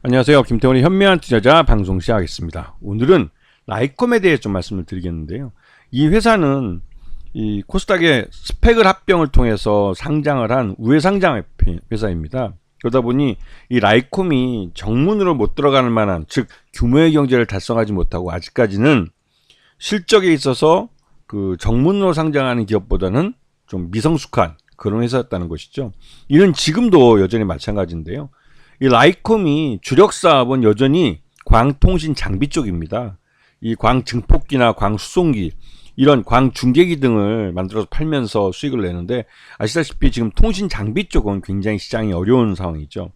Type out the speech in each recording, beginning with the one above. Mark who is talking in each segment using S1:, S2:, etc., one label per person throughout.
S1: 안녕하세요. 김태원의 현명한 투자자 방송 시작하겠습니다. 오늘은 라이콤에 대해 좀 말씀을 드리겠는데요. 이 회사는 이 코스닥의 스펙을 합병을 통해서 상장을 한 우회상장 회사입니다. 그러다 보니 이 라이콤이 정문으로 못 들어가는 만한, 즉 규모의 경제를 달성하지 못하고 아직까지는 실적에 있어서 그 정문으로 상장하는 기업보다는 좀 미성숙한 그런 회사였다는 것이죠. 이는 지금도 여전히 마찬가지인데요. 이 라이콤이 주력 사업은 여전히 광통신 장비 쪽입니다. 이 광증폭기나 광수송기, 이런 광중계기 등을 만들어서 팔면서 수익을 내는데, 아시다시피 지금 통신 장비 쪽은 굉장히 시장이 어려운 상황이죠.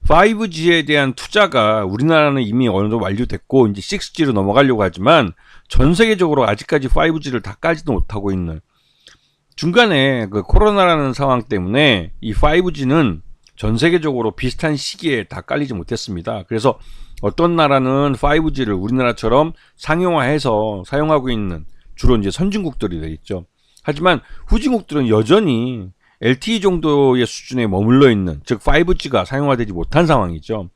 S1: 5G에 대한 투자가 우리나라는 이미 어느 정도 완료됐고 이제 6G로 넘어가려고 하지만 전 세계적으로 아직까지 5G를 다 깔지도 못하고 있는, 중간에 그 코로나라는 상황 때문에 이 5G는 전 세계적으로 비슷한 시기에 다 깔리지 못했습니다. 그래서 어떤 나라는 5G를 우리나라처럼 상용화해서 사용하고 있는, 주로 이제 선진국들이 되겠죠. 하지만 후진국들은 여전히 LTE 정도의 수준에 머물러 있는, 즉 5G가 사용화되지 못한 상황이죠.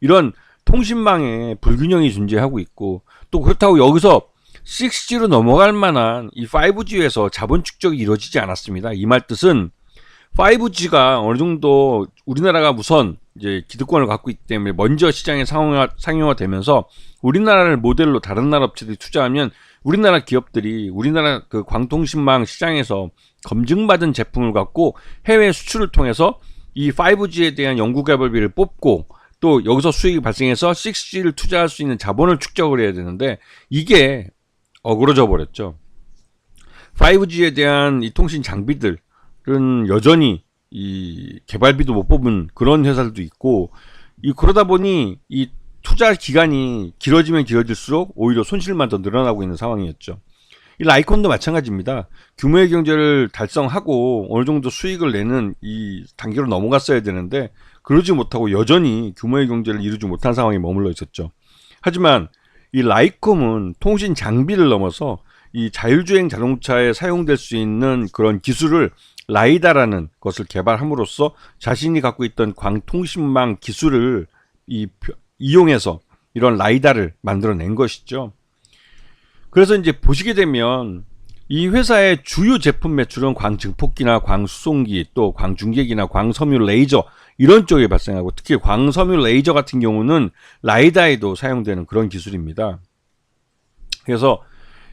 S1: 이런 통신망에 불균형이 존재하고 있고, 또 그렇다고 여기서 6G로 넘어갈 만한 이 5G에서 자본 축적이 이루어지지 않았습니다. 이 말 뜻은 5G가 어느 정도 우리나라가 우선 이제 기득권을 갖고 있기 때문에 먼저 시장에 상용화되면서 우리나라를 모델로 다른 나라 업체들이 투자하면 우리나라 기업들이 우리나라 그 광통신망 시장에서 검증받은 제품을 갖고 해외 수출을 통해서 이 5G에 대한 연구개발비를 뽑고, 또 여기서 수익이 발생해서 6G를 투자할 수 있는 자본을 축적을 해야 되는데, 이게 어그러져 버렸죠. 5G에 대한 이 통신 장비들 은 여전히 이 개발비도 못 뽑은 그런 회사들도 있고, 그러다 보니 이 투자 기간이 길어지면 길어질수록 오히려 손실만 더 늘어나고 있는 상황이었죠. 이 라이콘도 마찬가지입니다. 규모의 경제를 달성하고 어느 정도 수익을 내는 이 단계로 넘어갔어야 되는데 그러지 못하고 여전히 규모의 경제를 이루지 못한 상황에 머물러 있었죠. 하지만 이 라이콤은 통신 장비를 넘어서 이 자율주행 자동차에 사용될 수 있는 그런 기술을, 라이다라는 것을 개발함으로써 자신이 갖고 있던 광통신망 기술을 이용해서 이런 라이다를 만들어낸 것이죠. 그래서 이제 보시게 되면 이 회사의 주요 제품 매출은 광증폭기나 광수송기, 또 광중계기나 광섬유 레이저 이런 쪽에 발생하고, 특히 광섬유 레이저 같은 경우는 라이다에도 사용되는 그런 기술입니다. 그래서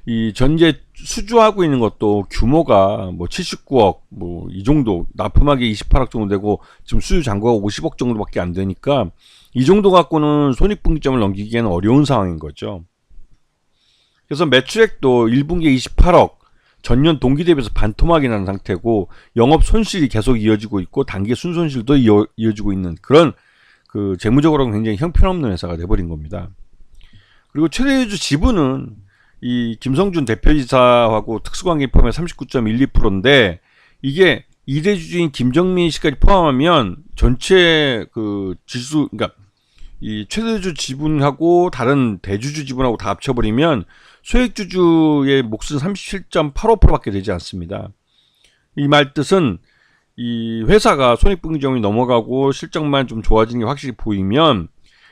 S1: 이 전제 수주하고 있는 것도 규모가 뭐 79억 뭐 이 정도, 납품하기 28억 정도 되고 지금 수주 잔고가 50억 정도밖에 안 되니까 이 정도 갖고는 손익분기점을 넘기기에는 어려운 상황인 거죠. 그래서 매출액도 1분기에 28억, 전년 동기 대비해서 반토막이 난 상태고, 영업 손실이 계속 이어지고 있고 단기 순손실도 이어지고 있는 그런 그 재무적으로는 굉장히 형편없는 회사가 돼버린 겁니다. 그리고 최대주주 지분은 이 김성준 대표이사하고 특수관계 포함해 39.12%인데, 이게 2대 주주인 김정민 씨까지 포함하면 전체 그 지수, 그러니까 이 최대주주 지분하고 다른 대주주 지분하고 다 합쳐버리면 소액주주의 몫은 37.85%밖에 되지 않습니다. 이 말 뜻은 이 회사가 손익분기점이 넘어가고 실적만 좀 좋아지는 게 확실히 보이면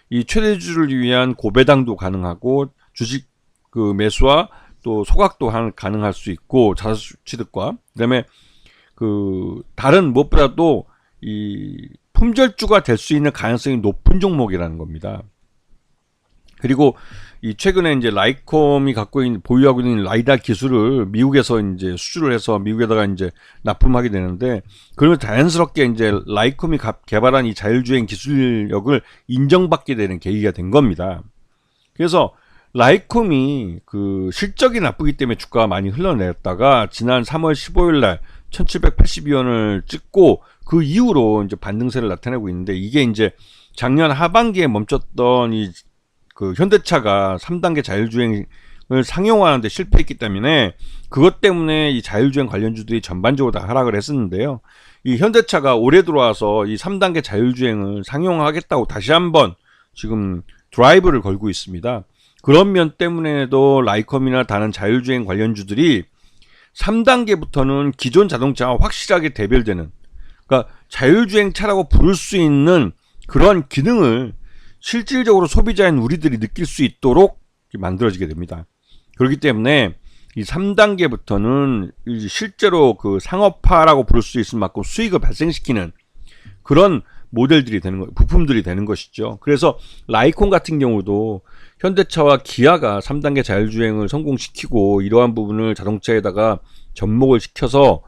S1: 이 최대주주를 위한 고배당도 가능하고, 주식 그 매수와 또 소각도 가능할 수 있고, 자사 취득과, 그다음에 그 다른 무엇보다도 이 품절주가 될 수 있는 가능성이 높은 종목이라는 겁니다. 그리고 이 최근에 이제 라이콤이 보유하고 있는 라이다 기술을 미국에서 이제 수주를 해서 미국에다가 이제 납품하게 되는데, 그러면 자연스럽게 이제 라이콤이 개발한 이 자율주행 기술력을 인정받게 되는 계기가 된 겁니다. 그래서 라이콤이 그 실적이 나쁘기 때문에 주가가 많이 흘러내렸다가 지난 3월 15일 날 1782원을 찍고 그 이후로 이제 반등세를 나타내고 있는데, 이게 이제 작년 하반기에 멈췄던 이 그 현대차가 3단계 자율주행을 상용화하는데 실패했기 때문에, 그것 때문에 이 자율주행 관련주들이 전반적으로 다 하락을 했었는데요. 이 현대차가 올해 들어와서 이 3단계 자율주행을 상용화하겠다고 다시 한번 지금 드라이브를 걸고 있습니다. 그런 면 때문에도 라이컴이나 다른 자율주행 관련주들이 3단계부터는 기존 자동차와 확실하게 대별되는, 그러니까 자율주행차라고 부를 수 있는 그런 기능을 실질적으로 소비자인 우리들이 느낄 수 있도록 만들어지게 됩니다. 그렇기 때문에 이 3단계부터는 실제로 그 상업화라고 부를 수 있을 만큼 수익을 발생시키는 그런 모델들이 되는 거, 부품들이 되는 것이죠. 그래서 라이콘 같은 경우도 현대차와 기아가 3단계 자율주행을 성공시키고 이러한 부분을 자동차에다가 접목을 시켜서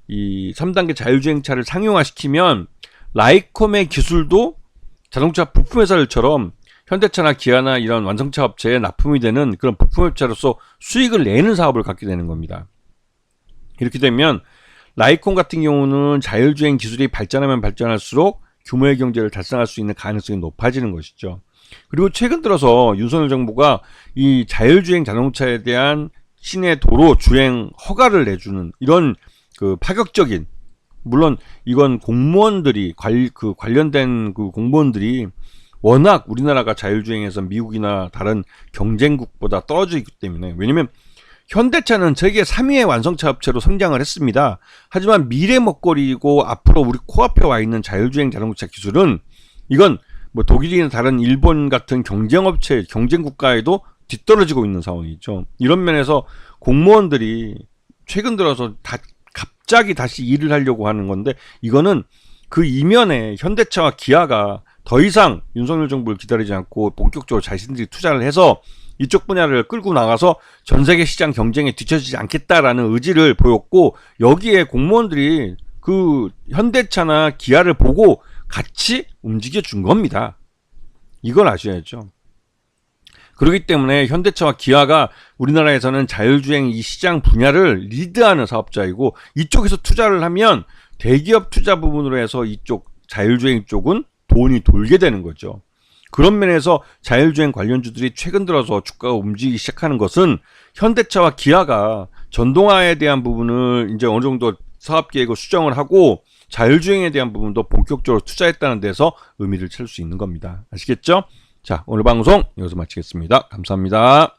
S1: 이 3단계 자율주행차를 상용화시키면 라이콤의 기술도 자동차 부품회사들처럼 현대차나 기아나 이런 완성차 업체에 납품이 되는 그런 부품업체로서 수익을 내는 사업을 갖게 되는 겁니다. 이렇게 되면 라이콘 같은 경우는 자율주행 기술이 발전하면 발전할수록 규모의 경제를 달성할 수 있는 가능성이 높아지는 것이죠. 그리고 최근 들어서 윤석열 정부가 이 자율주행 자동차에 대한 시내 도로 주행 허가를 내주는 이런 그 파격적인, 물론 이건 공무원들이 관련된 그 공무원들이 워낙 우리나라가 자율주행에서 미국이나 다른 경쟁국보다 떨어져 있기 때문에, 왜냐면 현대차는 세계 3위의 완성차 업체로 성장을 했습니다. 하지만 미래 먹거리이고 앞으로 우리 코앞에 와 있는 자율주행 자동차 기술은 이건 뭐 독일이나 다른 일본 같은 경쟁업체, 경쟁국가에도 뒤떨어지고 있는 상황이죠. 이런 면에서 공무원들이 최근 들어서 갑자기 다시 일을 하려고 하는 건데, 이거는 그 이면에 현대차와 기아가 더 이상 윤석열 정부를 기다리지 않고 본격적으로 자신들이 투자를 해서 이쪽 분야를 끌고 나가서 전 세계 시장 경쟁에 뒤처지지 않겠다라는 의지를 보였고, 여기에 공무원들이 그 현대차나 기아를 보고 같이 움직여 준 겁니다. 이걸 아셔야죠. 그렇기 때문에 현대차와 기아가 우리나라에서는 자율주행 이 시장 분야를 리드하는 사업자이고, 이쪽에서 투자를 하면 대기업 투자 부분으로 해서 이쪽 자율주행 쪽은 돈이 돌게 되는 거죠. 그런 면에서 자율주행 관련주들이 최근 들어서 주가가 움직이기 시작하는 것은 현대차와 기아가 전동화에 대한 부분을 이제 어느 정도 사업 계획을 수정을 하고 자율주행에 대한 부분도 본격적으로 투자했다는 데서 의미를 찾을 수 있는 겁니다. 아시겠죠? 자, 오늘 방송 여기서 마치겠습니다. 감사합니다.